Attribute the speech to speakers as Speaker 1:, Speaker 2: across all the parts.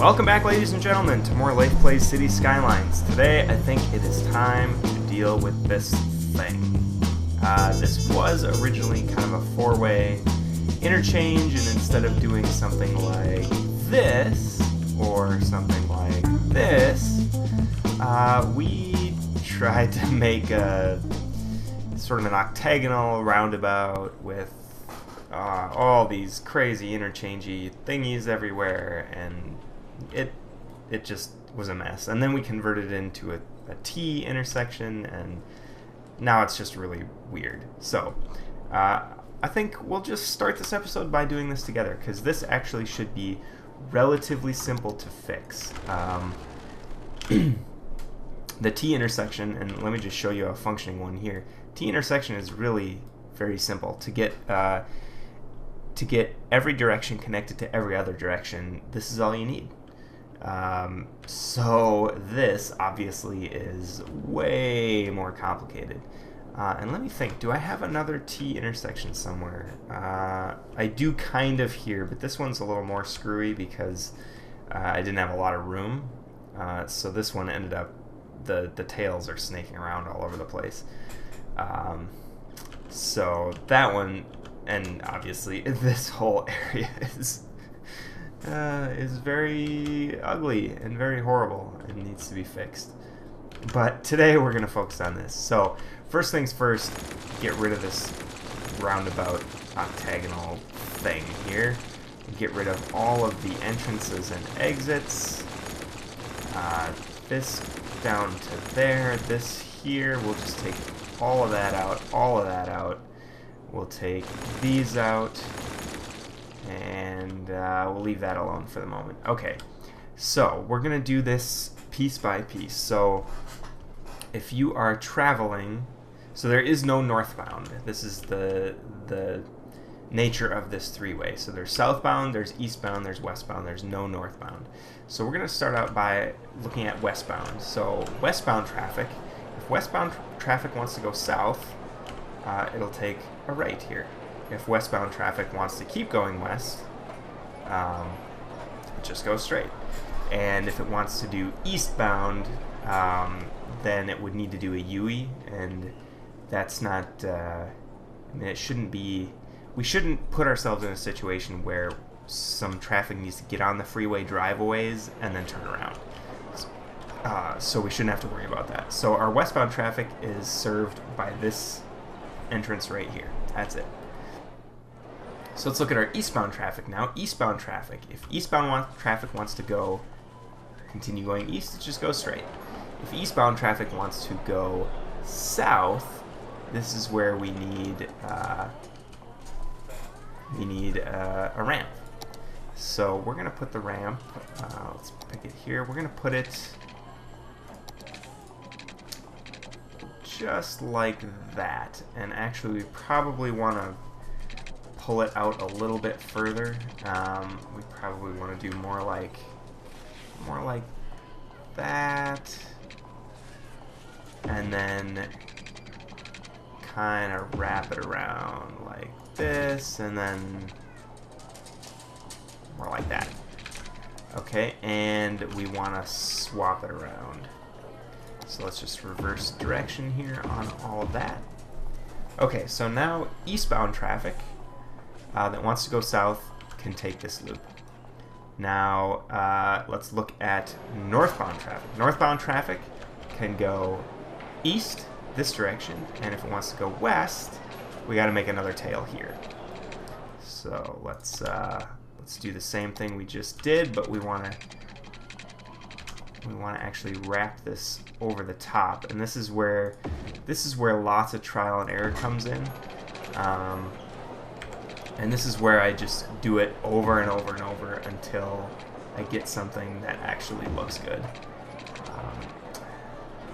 Speaker 1: Welcome back, ladies and gentlemen, to more Leif Plays City Skylines. Today, I think it is time to deal with this thing. This was originally kind of a four-way interchange, and instead of doing something like this, or something like this, we tried to make a sort of an octagonal roundabout with all these crazy interchangey thingies everywhere, and it just was a mess. And then we converted it into a T intersection, and now it's just really weird. So I think we'll just start this episode by doing this together, because this actually should be relatively simple to fix. The T intersection, and let me just show you a functioning one here. T intersection is really very simple to get every direction connected to every other direction. This is all you need. So this obviously is way more complicated. And let me think, do I have another T intersection somewhere? I do kind of here, but this one's a little more screwy because I didn't have a lot of room. So this one ended up, the tails are snaking around all over the place. So that one, and obviously this whole area is very ugly and very horrible and needs to be fixed. But today we're going to focus on this. So first things first, get rid of this roundabout octagonal thing here. Get rid of all of the entrances and exits. This down to there. This here, we'll just take all of that out, all of that out. We'll take these out, and we'll leave that alone for the moment. Okay, so we're going to do this piece by piece. So if you are traveling, so there is no northbound. This is the nature of this three-way. So there's southbound, there's eastbound, there's westbound, there's no northbound. So we're going to start out by looking at westbound. So westbound traffic, if westbound traffic wants to go south, it'll take a right here. If westbound traffic wants to keep going west, it just goes straight. And if it wants to do eastbound, then it would need to do a UE, and that's not, I mean, it shouldn't be, we shouldn't put ourselves in a situation where some traffic needs to get on the freeway driveways and then turn around. So we shouldn't have to worry about that. So our westbound traffic is served by this entrance right here. That's it. So let's look at our eastbound traffic now. Eastbound traffic. If eastbound traffic wants to go, continue going east, it just goes straight. If eastbound traffic wants to go south, this is where we need a ramp. So we're going to put the ramp, let's pick it here, we're going to put it just like that. And actually we probably want to pull it out a little bit further. We probably want to do more like that, and then kind of wrap it around like this, and then more like that. Okay, and we want to swap it around. So let's just reverse direction here on all of that. Okay, so now eastbound traffic that wants to go south can take this loop. Now let's look at northbound traffic. Northbound traffic can go east this direction, and if it wants to go west, we got to make another tail here. So let's do the same thing we just did, but we want to actually wrap this over the top, and this is where lots of trial and error comes in. And this is where I just do it over and over and over until I get something that actually looks good.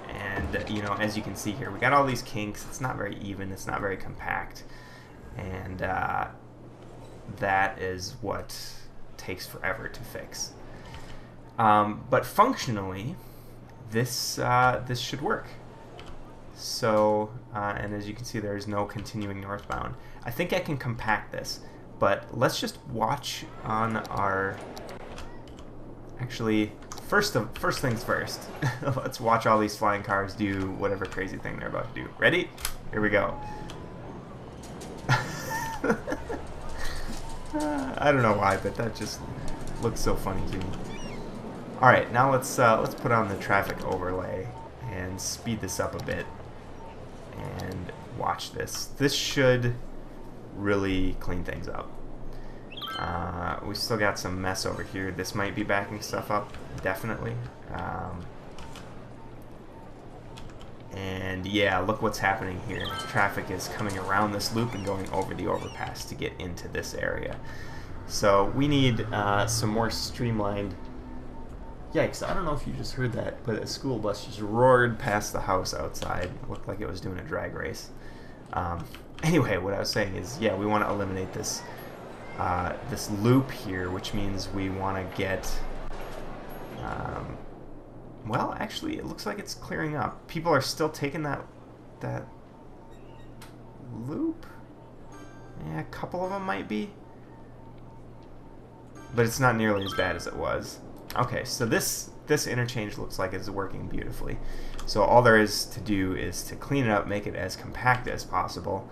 Speaker 1: And you know, as you can see here, we got all these kinks. It's not very even. It's not very compact, and that is what takes forever to fix. But functionally, this should work. So, and as you can see, there is no continuing northbound. I think I can compact this, but let's just watch on our Actually, first things first. Let's watch all these flying cars do whatever crazy thing they're about to do. Ready? Here we go. I don't know why, but that just looks so funny to me. All right, now let's put on the traffic overlay and speed this up a bit and watch this. This should really clean things up. We still got some mess over here. This might be backing stuff up, definitely. And yeah, look what's happening here. Traffic is coming around this loop and going over the overpass to get into this area. So we need some more streamlined... Yikes, I don't know if you just heard that, but a school bus just roared past the house outside. It looked like it was doing a drag race. Anyway, what I was saying is, yeah, we want to eliminate this this loop here, which means we want to get... well, actually, it looks like it's clearing up. People are still taking that loop. Yeah, a couple of them might be. But it's not nearly as bad as it was. Okay, so this interchange looks like it's working beautifully. So all there is to do is to clean it up, make it as compact as possible.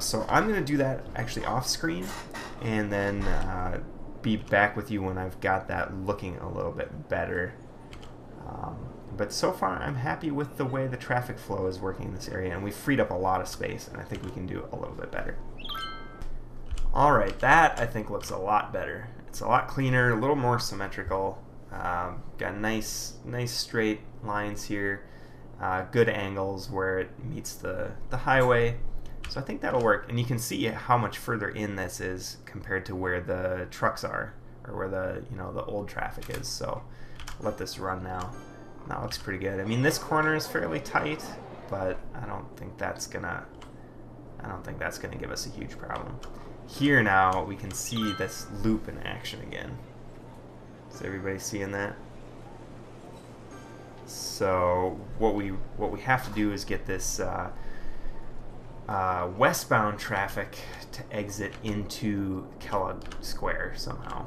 Speaker 1: So I'm going to do that actually off screen, and then be back with you when I've got that looking a little bit better. But so far I'm happy with the way the traffic flow is working in this area, and we've freed up a lot of space, and I think we can do a little bit better. Alright, that I think looks a lot better. It's a lot cleaner, a little more symmetrical. Got nice straight lines here, good angles where it meets the highway. So I think that'll work, and you can see how much further in this is compared to where the trucks are, or where the old traffic is. So let this run now. That looks pretty good. I mean, this corner is fairly tight, but I don't think that's gonna give us a huge problem. Here now we can see this loop in action again. Is everybody seeing that? So what we have to do is get this westbound traffic to exit into Kellogg Square somehow.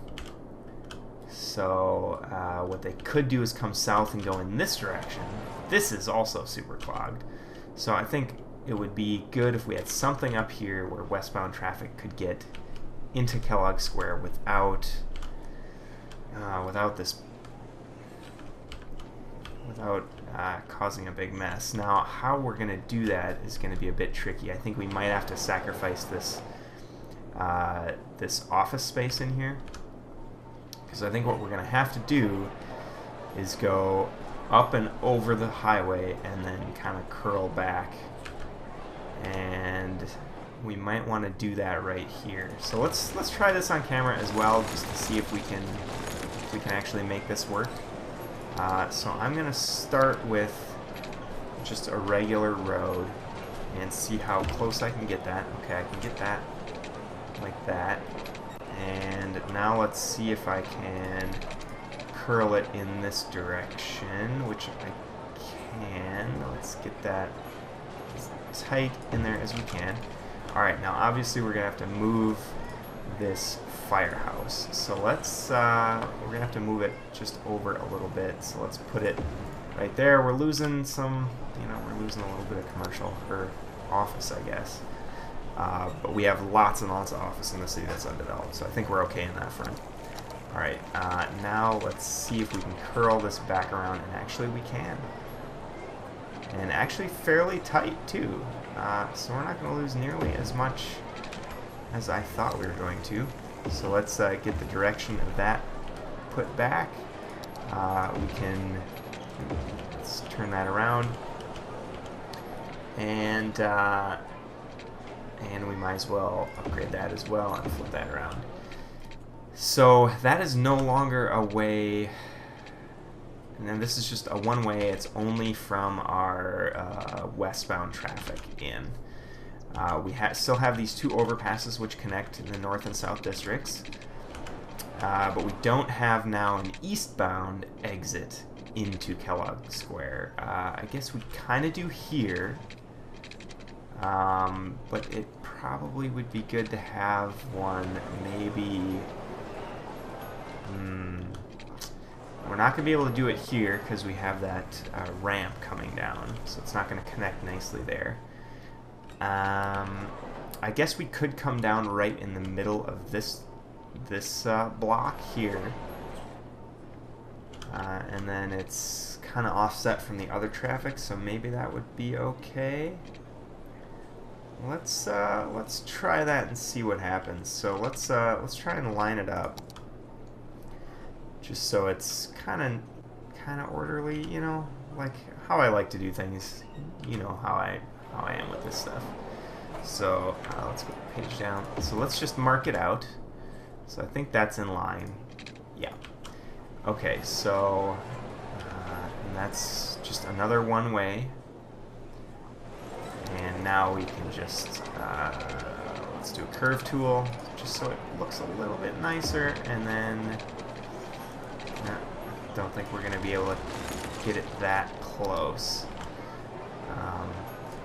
Speaker 1: So what they could do is come south and go in this direction. This is also super clogged. So I think it would be good if we had something up here where westbound traffic could get into Kellogg Square without causing a big mess. Now, how we're going to do that is going to be a bit tricky. I think we might have to sacrifice this this office space in here, because I think what we're going to have to do is go up and over the highway and then kind of curl back, and we might want to do that right here. So let's try this on camera as well, just to see if we can actually make this work. So I'm going to start with just a regular road and see how close I can get that. Okay, I can get that like that. And now let's see if I can curl it in this direction, which I can. Let's get that as tight in there as we can. Alright, now obviously we're going to have to move this firehouse. So let's, we're going to have to move it just over a little bit. So let's put it right there. We're losing some, we're losing a little bit of commercial, or office, I guess. But we have lots and lots of office in the city that's undeveloped, so I think we're okay in that front. Alright, now let's see if we can curl this back around, and actually we can. And actually fairly tight, too. So we're not going to lose nearly as much as I thought we were going to. So let's get the direction of that put back. Let's turn that around. And we might as well upgrade that as well and flip that around. So that is no longer a way, and then this is just a one-way. It's only from our westbound traffic in. We still have these two overpasses which connect the north and south districts, but we don't have now an eastbound exit into Kellogg Square. I guess we kind of do here. But it probably would be good to have one maybe we're not going to be able to do it here because we have that ramp coming down, so it's not going to connect nicely there. I guess we could come down right in the middle of this block here, and then it's kind of offset from the other traffic, so maybe that would be okay. Let's try that and see what happens. So let's try and line it up, just so it's kind of orderly, you know, like how I like to do things. You know how I am with this stuff. So let's go the page down. So let's just mark it out. So I think that's in line. Yeah. Okay. So and that's just another one way. And now we can just let's do a curve tool, just so it looks a little bit nicer. And then I don't think we're going to be able to get it that close.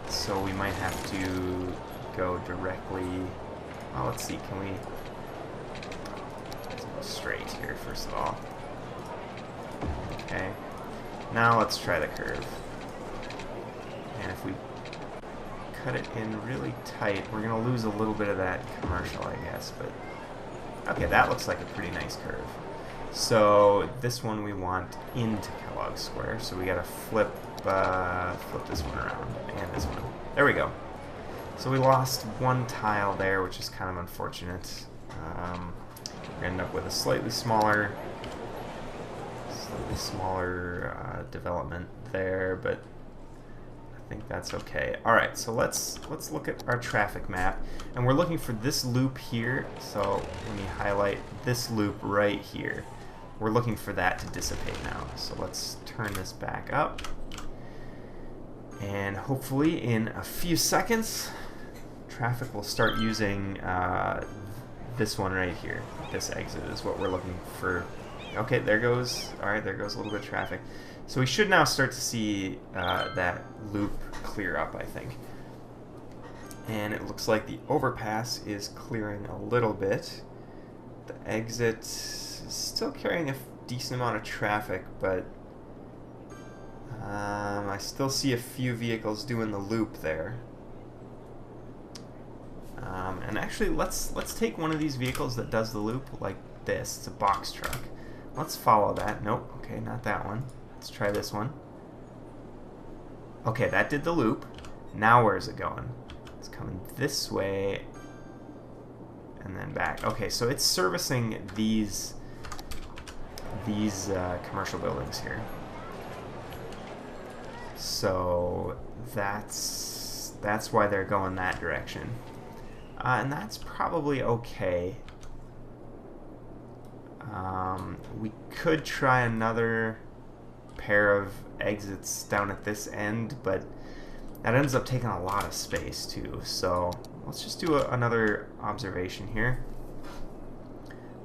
Speaker 1: So we might have to go directly. Well, let's see. Can we? Let's go straight here first of all. Okay. Now let's try the curve. And if we cut it in really tight, we're going to lose a little bit of that commercial, I guess. But okay, that looks like a pretty nice curve. So this one we want into Kellogg Square, so we got to flip this one around and this one. There we go. So we lost one tile there, which is kind of unfortunate. We end up with a slightly smaller development there, but I think that's okay. All right, so let's look at our traffic map, and we're looking for this loop here. So when you highlight this loop right here, we're looking for that to dissipate now. So let's turn this back up, and hopefully in a few seconds, traffic will start using this one right here. This exit is what we're looking for. Okay, there goes. All right, there goes a little bit of traffic. So we should now start to see that loop clear up, I think. And it looks like the overpass is clearing a little bit. The exit is still carrying a decent amount of traffic, but I still see a few vehicles doing the loop there. And actually, let's take one of these vehicles that does the loop like this. It's a box truck. Let's follow that. Nope. Okay, not that one. Let's try this one. Okay, that did the loop. Now where's it going? It's coming this way and then back. Okay, so it's servicing these commercial buildings here. So that's why they're going that direction. And that's probably okay. We could try another pair of exits down at this end, but that ends up taking a lot of space too. So let's just do another observation here.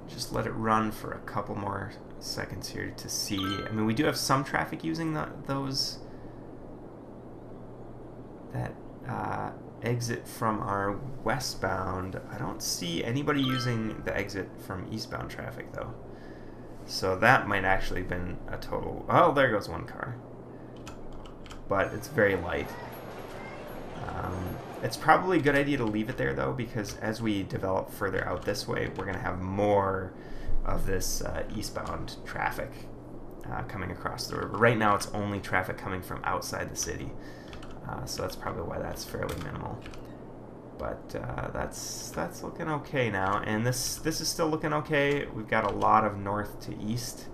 Speaker 1: Just let it run for a couple more seconds here to see. I mean, we do have some traffic using that exit from our westbound. I don't see anybody using the exit from eastbound traffic though. So that might actually have been a total... Oh, there goes one car. But it's very light. It's probably a good idea to leave it there though, because as we develop further out this way, we're going to have more of this eastbound traffic coming across the river. Right now it's only traffic coming from outside the city. So that's probably why that's fairly minimal. But that's looking okay now, and this is still looking okay. We've got a lot of north to east,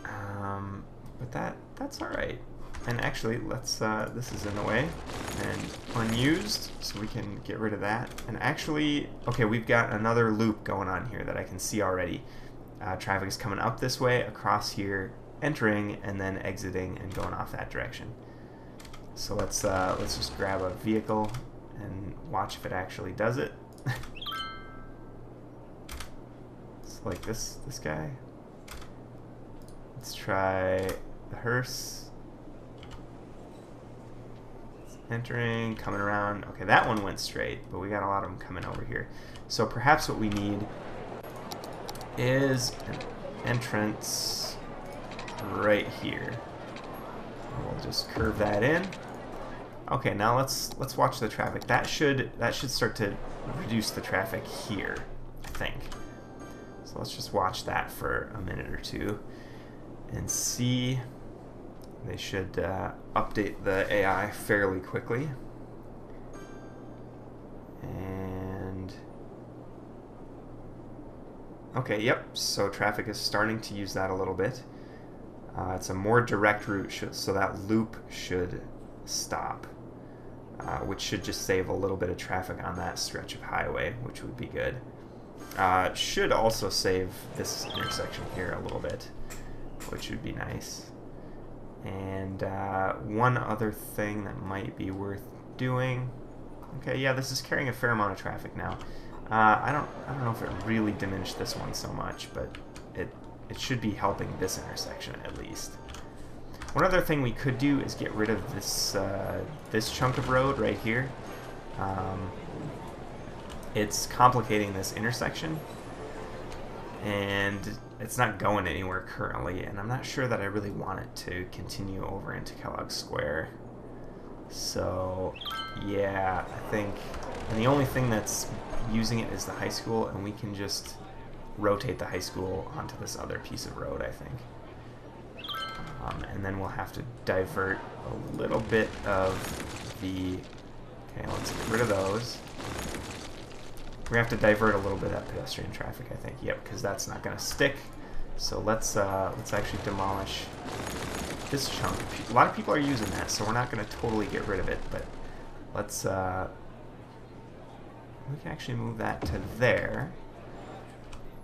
Speaker 1: but that's all right. And actually, let's this is in the way and unused, so we can get rid of that. And actually, okay, we've got another loop going on here that I can see already. Traffic is coming up this way, across here, entering, and then exiting and going off that direction. So let's just grab a vehicle and watch if it actually does it. It's like this guy. Let's try the hearse. It's entering, coming around. Okay, that one went straight, but we got a lot of them coming over here. So perhaps what we need is an entrance right here. We'll just curve that in. Okay, now let's watch the traffic. That should start to reduce the traffic here, I think. So let's just watch that for a minute or two and see. They should update the AI fairly quickly. And okay, yep, so traffic is starting to use that a little bit. It's a more direct route, so that loop should stop, which should just save a little bit of traffic on that stretch of highway, which would be good. Should also save this intersection here a little bit, which would be nice. And one other thing that might be worth doing. Okay, yeah, this is carrying a fair amount of traffic now. I don't know if it really diminished this one so much, but it should be helping this intersection at least. One other thing we could do is get rid of this this chunk of road right here. It's complicating this intersection, and it's not going anywhere currently, and I'm not sure that I really want it to continue over into Kellogg Square. So yeah, I think, and the only thing that's using it is the high school, and we can just rotate the high school onto this other piece of road, I think. And then we'll have to divert a little bit of the, okay, let's get rid of those. We have to divert a little bit of that pedestrian traffic, I think. Yep, because that's not going to stick. So let's actually demolish this chunk. A lot of people are using that, so we're not going to totally get rid of it, but let's we can actually move that to there.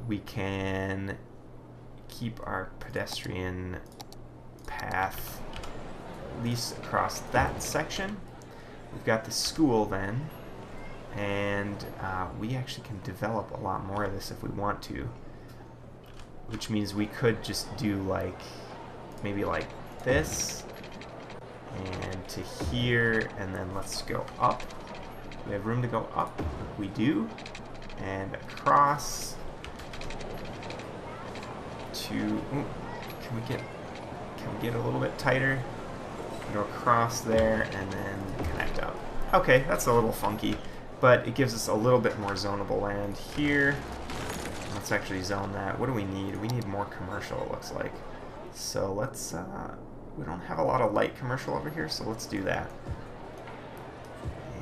Speaker 1: We can keep our pedestrian path at least across that section. We've got the school then, and we actually can develop a lot more of this if we want to, which means we could just do like maybe like this and to here, and then let's go up. We have room to go up. We do, and across to. Ooh, can we get a little bit tighter? Go across there and then connect up. Okay, that's a little funky, but it gives us a little bit more zonable land here. Let's actually zone that. What do we need? We need more commercial, it looks like. So let's, we don't have a lot of light commercial over here, so let's do that.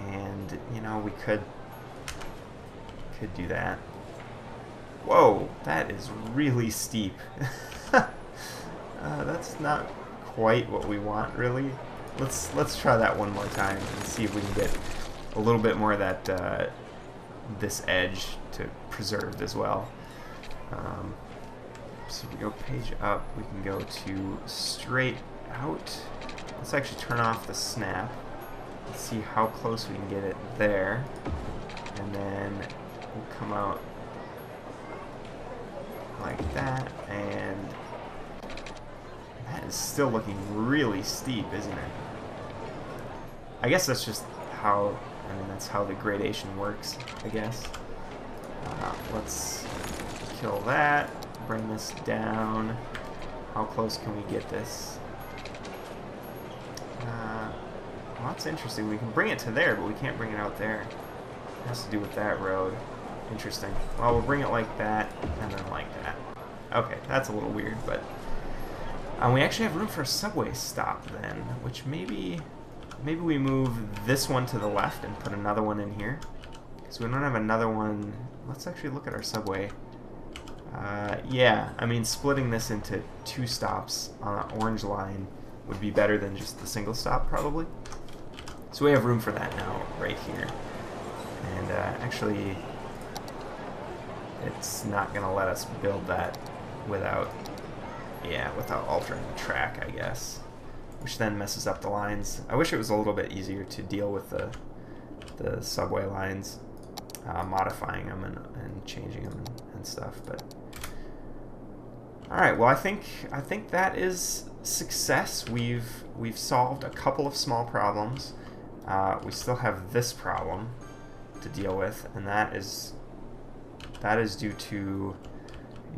Speaker 1: And, you know, we could do that. Whoa, that is really steep. That's not quite what we want, really. Let's try that one more time and see if we can get a little bit more of that this edge to preserved as well. So if we go page up, we can go to straight out. Let's actually turn off the snap. Let's see how close we can get it there, and then we'll come out like that, and that is still looking really steep, isn't it? I guess that's just how, that's how the gradation works, I guess. Let's kill that, bring this down. How close can we get this? Well, that's interesting. We can bring it to there, but we can't bring it out there. It has to do with that road. Interesting. Well, we'll bring it like that, and then like that. Okay, that's a little weird, but we actually have room for a subway stop then, which maybe we move this one to the left and put another one in here, because we don't have another one. Let's actually look at our subway. Yeah, I mean, splitting this into 2 stops on an orange line would be better than just the single stop, probably. So we have room for that now, right here. And actually, it's not going to let us build that without altering the track, I guess. Which then messes up the lines. I wish it was a little bit easier to deal with the subway lines, modifying them and changing them and stuff. But all right, well, I think that is success. We've solved a couple of small problems. We still have this problem to deal with, and that is due to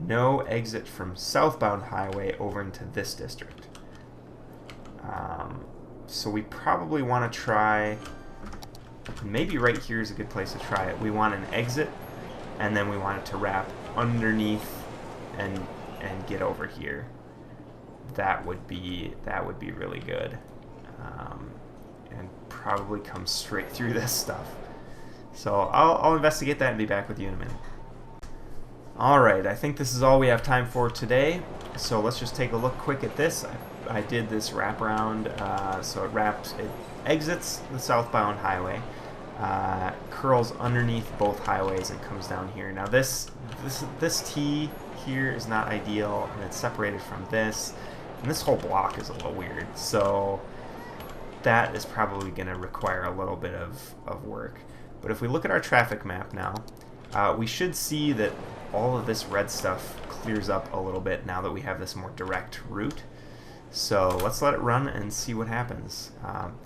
Speaker 1: no exit from southbound highway over into this district. So we probably want to try, maybe right here is a good place to try it. We want an exit, and then we want it to wrap underneath and get over here. That would be really good, and probably come straight through this stuff. So I'll investigate that and be back with you in a minute. Alright, I think this is all we have time for today, so let's just take a look quick at this. I did this wraparound, so it exits the southbound highway, curls underneath both highways and comes down here. Now this T here is not ideal, and it's separated from this, and this whole block is a little weird, so that is probably going to require a little bit of work. But if we look at our traffic map now, we should see that all of this red stuff clears up a little bit now that we have this more direct route. So let's let it run and see what happens.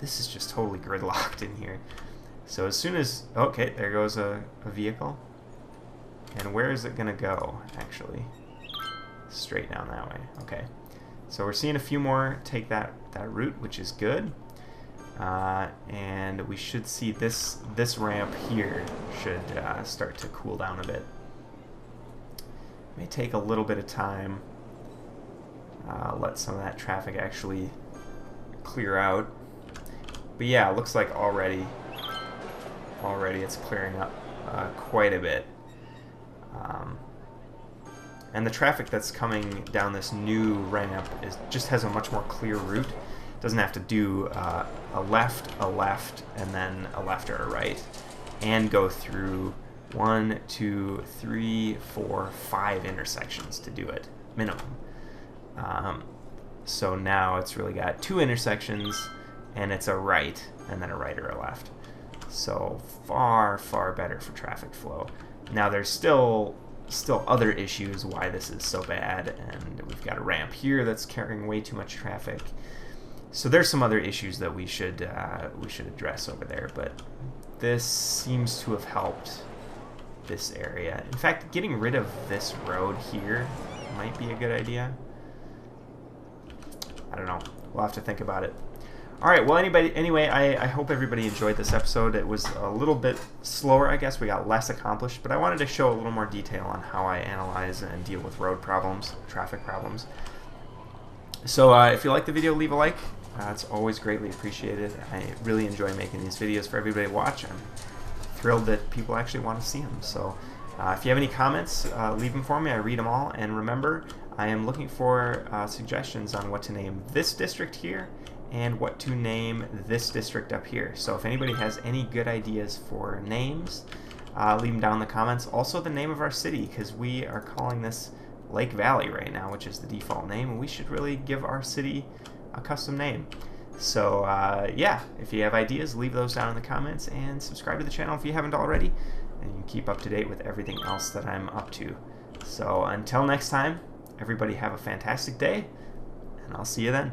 Speaker 1: This is just totally gridlocked in here. So as soon as, okay, there goes a vehicle. And where is it going to go, actually? Straight down that way. Okay. So we're seeing a few more take that route, which is good. And we should see this ramp here should start to cool down a bit. May take a little bit of time. Let some of that traffic actually clear out. But yeah, it looks like already it's clearing up quite a bit. And the traffic that's coming down this new ramp just has a much more clear route. Doesn't have to do a left, and then a left or a right, and go through 1, 2, 3, 4, 5 intersections to do it, minimum. So now it's really got 2 intersections, and it's a right, and then a right or a left. So far, far better for traffic flow. Now there's still other issues why this is so bad, and we've got a ramp here that's carrying way too much traffic. So there's some other issues that we should address over there, but this seems to have helped this area. In fact, getting rid of this road here might be a good idea. I don't know. We'll have to think about it. Alright, well anyway, I hope everybody enjoyed this episode. It was a little bit slower, I guess. We got less accomplished, but I wanted to show a little more detail on how I analyze and deal with road problems, traffic problems. So if you like the video, leave a like. It's always greatly appreciated. I really enjoy making these videos for everybody to watch. I'm thrilled that people actually want to see them. So if you have any comments, leave them for me. I read them all. And remember, I am looking for suggestions on what to name this district here and what to name this district up here. So if anybody has any good ideas for names, leave them down in the comments. Also the name of our city, because we are calling this Lake Valley right now, which is the default name, and we should really give our city a custom name. So yeah, if you have ideas, leave those down in the comments, and subscribe to the channel if you haven't already, and you can keep up to date with everything else that I'm up to. So until next time, everybody have a fantastic day, and I'll see you then.